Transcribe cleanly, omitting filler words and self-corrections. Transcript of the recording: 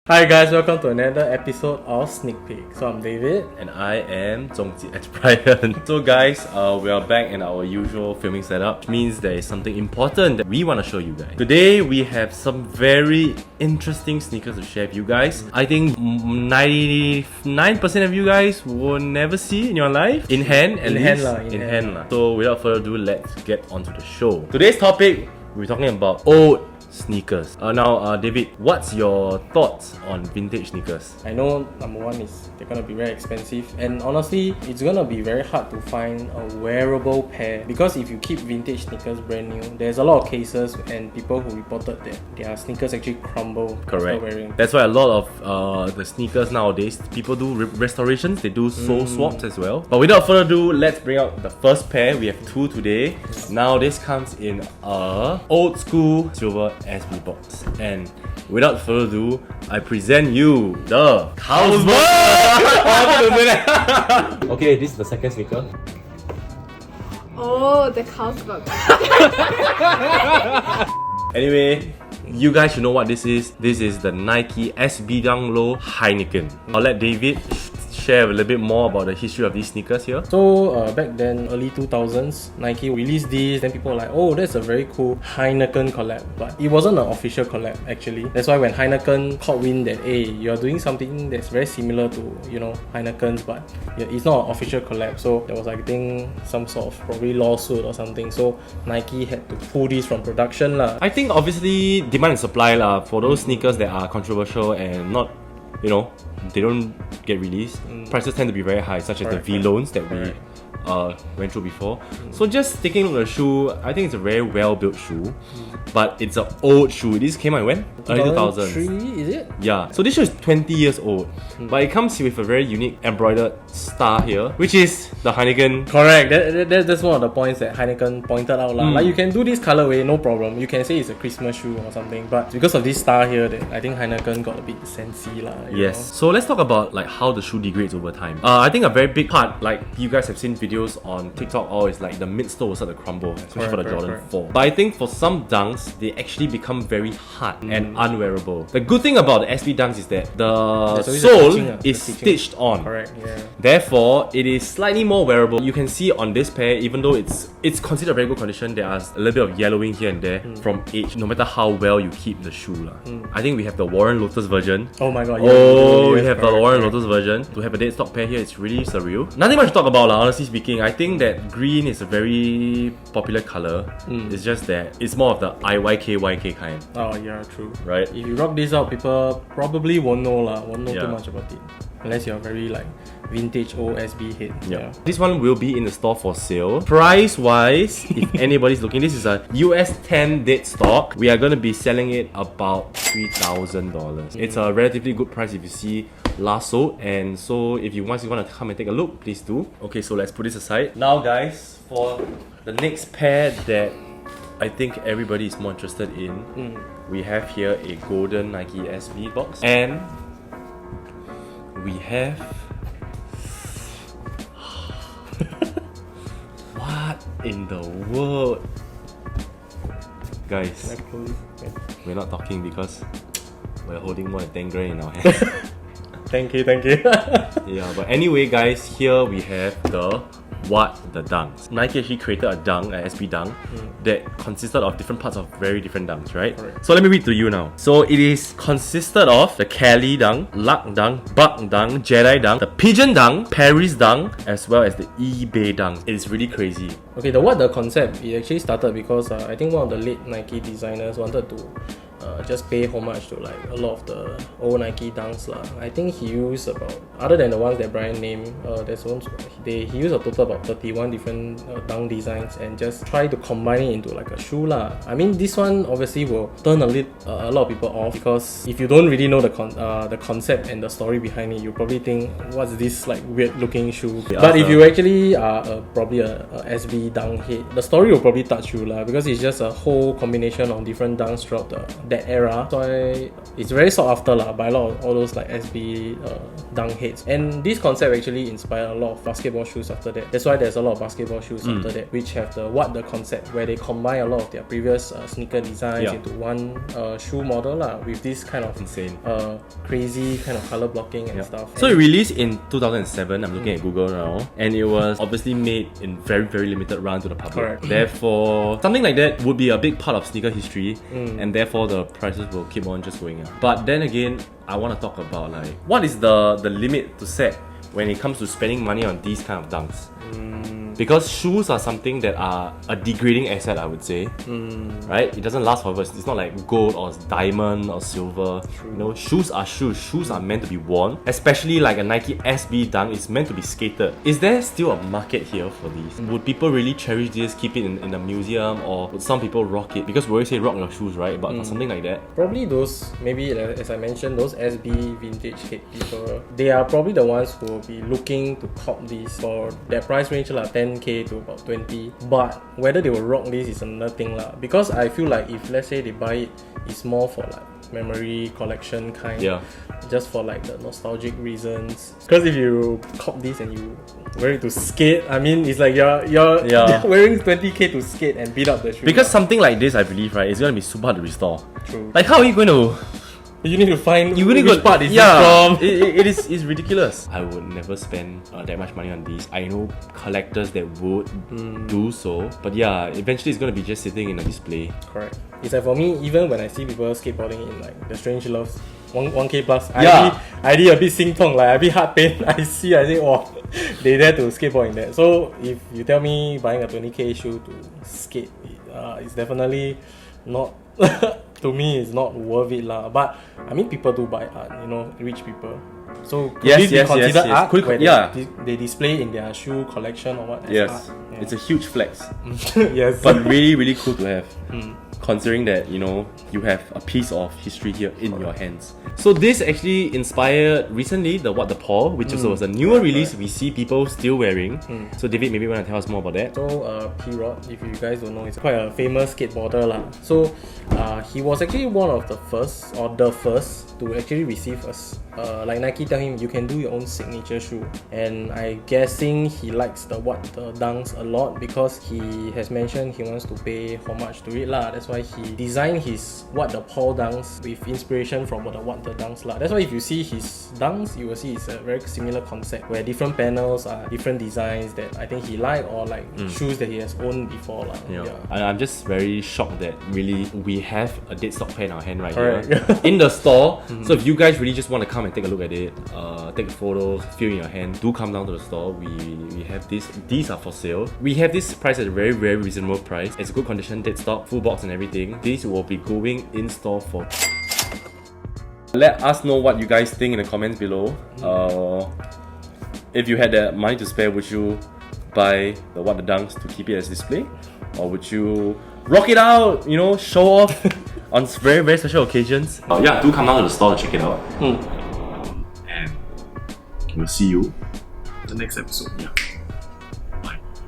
Hi guys, welcome to another episode of Sneak Peek. So I'm David. And I am Zhongji Brian. So guys, we are back in our usual filming setup, which means there is something important that we want to show you guys. Today we have some very interesting sneakers to share with you guys. I think 99% of you guys will never see in your life. In hand, at least. In hand. So without further ado, let's get onto the show. Today's topic, we're talking about old sneakers. Now, David, what's your thoughts on vintage sneakers? I know number one is they're gonna be very expensive, and honestly, it's gonna be very hard to find a wearable pair because if you keep vintage sneakers brand new, there's a lot of cases and people who reported that their sneakers actually crumble after wearing. That's why a lot of the sneakers nowadays, people do restorations, they do sole swaps as well. But without further ado, let's bring out the first pair. We have two today. Now this comes in a old school silver SB box, and without further ado, I present you the Carlsberg. Okay, this is the second sneaker. Oh, the Carlsberg. Anyway, you guys should know what this is. This is the Nike SB Dunk Low Heineken. I'll let David share a little bit more about the history of these sneakers here. So back then, early 2000s, Nike released these, then people were like, oh, that's a very cool Heineken collab. But it wasn't an official collab actually. That's why when Heineken caught wind that, hey, you're doing something that's very similar to, you know, Heineken's, but it's not an official collab. So there was, I think, some sort of probably lawsuit or something. So Nike had to pull this from production lah. I think obviously demand and supply lah, for those sneakers that are controversial and not, you know, they don't get released. Prices tend to be very high, such as the V-Loans that we went through before. So just taking a look at the shoe, I think it's a very well-built shoe, but it's an old shoe. This came out when? Early 2000s. 2003, is it? Yeah. So this shoe is 20 years old, but it comes with a very unique embroidered star here, which is the Heineken. Correct. That's one of the points that Heineken pointed out. Like you can do this colorway, no problem. You can say it's a Christmas shoe or something, but because of this star here, that I think Heineken got a bit sensy lah. Yes. Know? So let's talk about like how the shoe degrades over time. I think a very big part, like you guys have seen videos on TikTok, is like the midsole will start to crumble, especially for the Jordan 4. But I think for some dunks, they actually become very hard and unwearable. The good thing about the SB dunks is that the sole is stitched on. Correct. Yeah. Therefore, it is slightly more wearable. You can see on this pair, even though it's considered very good condition, there are a little bit of yellowing here and there from age, no matter how well you keep the shoe. I think we have the Warren Lotus version. Oh my god. We have the Warren Lotus version. To have a dead stock pair here, it's really surreal. Nothing much to talk about, honestly speaking. I think that green is a very popular color. It's just that it's more of the YK kind. Oh yeah, true. Right? If you rock this out, people probably won't know too much about it. Unless you're very like vintage old SB head. Yeah. This one will be in the store for sale. Price wise, if anybody's looking, this is a US 10 dead stock. We are going to be selling it about $3,000. It's a relatively good price if you see last sold, and so if you want to come and take a look, please do. Okay, so let's put this aside. Now guys, for the next pair that I think everybody is more interested in, we have here a golden Nike SB box, and we have what in the world, guys? We're not talking because we're holding more than 10 grand in our hands. Thank you. Yeah, but anyway guys, here we have the dunks. Nike actually created a dunk, an SB dunk, that consisted of different parts of very different dunks, right? Correct. So let me read to you now. So it is consisted of the Cali dunk, Luck dunk, Buck dunk, Jedi dunk, the Pigeon dunk, Paris dunk, as well as the eBay dunk. It's really crazy. Okay, the concept, it actually started because I think one of the late Nike designers wanted to just pay homage to like a lot of the old Nike dunks lah. I think he used about, other than the ones that Brian named, he used a total about 31 different dunk designs and just try to combine it into like a shoe lah. I mean, this one obviously will turn a lot of people off because if you don't really know the concept and the story behind it, you probably think, what's this like weird looking shoe? But if you actually are probably a SB SB dunk head. The story will probably touch you lah, because it's just a whole combination of different dunks throughout that era. So it's very sought after lah by a lot of all those like SB dunk heads. And this concept actually inspired a lot of basketball shoes after that. That's why there's a lot of basketball shoes after that, which have the concept, where they combine a lot of their previous sneaker designs into one shoe model lah, with this kind of insane, crazy kind of color blocking and stuff. So it released in 2007. I'm looking at Google now, and it was obviously made in very, very limited run to the public. Correct. Therefore, something like that would be a big part of sneaker history, and therefore the prices will keep on just going up. But then again, I want to talk about like what is the limit to set when it comes to spending money on these kind of dunks. Because shoes are something that are a degrading asset, I would say. Right? It doesn't last forever. It's not like gold or diamond or silver. True. You know, shoes are shoes. Shoes are meant to be worn. Especially like a Nike SB dunk is meant to be skated. Is there still a market here for these? Would people really cherish this, keep it in a museum, or would some people rock it? Because we always say rock your shoes, right? But for something like that, probably those, maybe as I mentioned, those SB vintage head people, they are probably the ones who will be looking to cop these for their price range lah, 10k to about 20. But whether they will rock this is another thing lah. Because I feel like if let's say they buy it, it's more for like memory collection kind, just for like the nostalgic reasons. Because if you cop this and you wear it to skate, I mean, it's like you're wearing 20k to skate and beat up the shoe. Because something like this, I believe, right, is going to be super hard to restore. True. Like, how are you going to? You need to find which part is from. It's ridiculous. I would never spend that much money on these. I know collectors that would do so, but yeah, eventually it's gonna be just sitting in a display. Correct. It's like for me, even when I see people skateboarding in like the Strange Loves 1k plus, I did a bit sing tong, like a bit heart pain. I say, oh, they dare to skateboard in that. So if you tell me buying a 20k shoe to skate, it's definitely not. To me, it's not worth it lah. But I mean, people do buy art, you know, rich people. So could this be considered art? Where they display in their shoe collection or what? As art? Yeah. It's a huge flex. Yes, but really, really cool to have. Considering that, you know, you have a piece of history here in your hands. So this actually inspired recently the Paul, which also was a newer release we see people still wearing. So David, maybe you want to tell us more about that? So P-Rod, if you guys don't know, he's quite a famous skateboarder lah. So he was actually one of the first, or the first, to actually receive like Nike tell him you can do your own signature shoe. And I guessing he likes the dunks a lot, because he has mentioned he wants to pay homage to it lah. That's why he designed his Paul dunks with inspiration from the dunks lah. That's why if you see his dunks, you will see it's a very similar concept, where different panels are different designs that I think he liked, or like shoes that he has owned before lah. I'm just very shocked that really we have a dead stock pair in our hand right here in the store. So if you guys really just want to come and take a look at it, take photos, feel in your hand, do come down to the store. We have this. These are for sale. We have this price at a very, very reasonable price. It's a good condition, dead stock, full box and everything. These will be going in store for. Let us know what you guys think in the comments below. If you had the money to spare, would you buy the dunks to keep it as display, or would you rock it out? You know, show off on very, very special occasions. Do come down to the store to check it out. And we'll see you the next episode.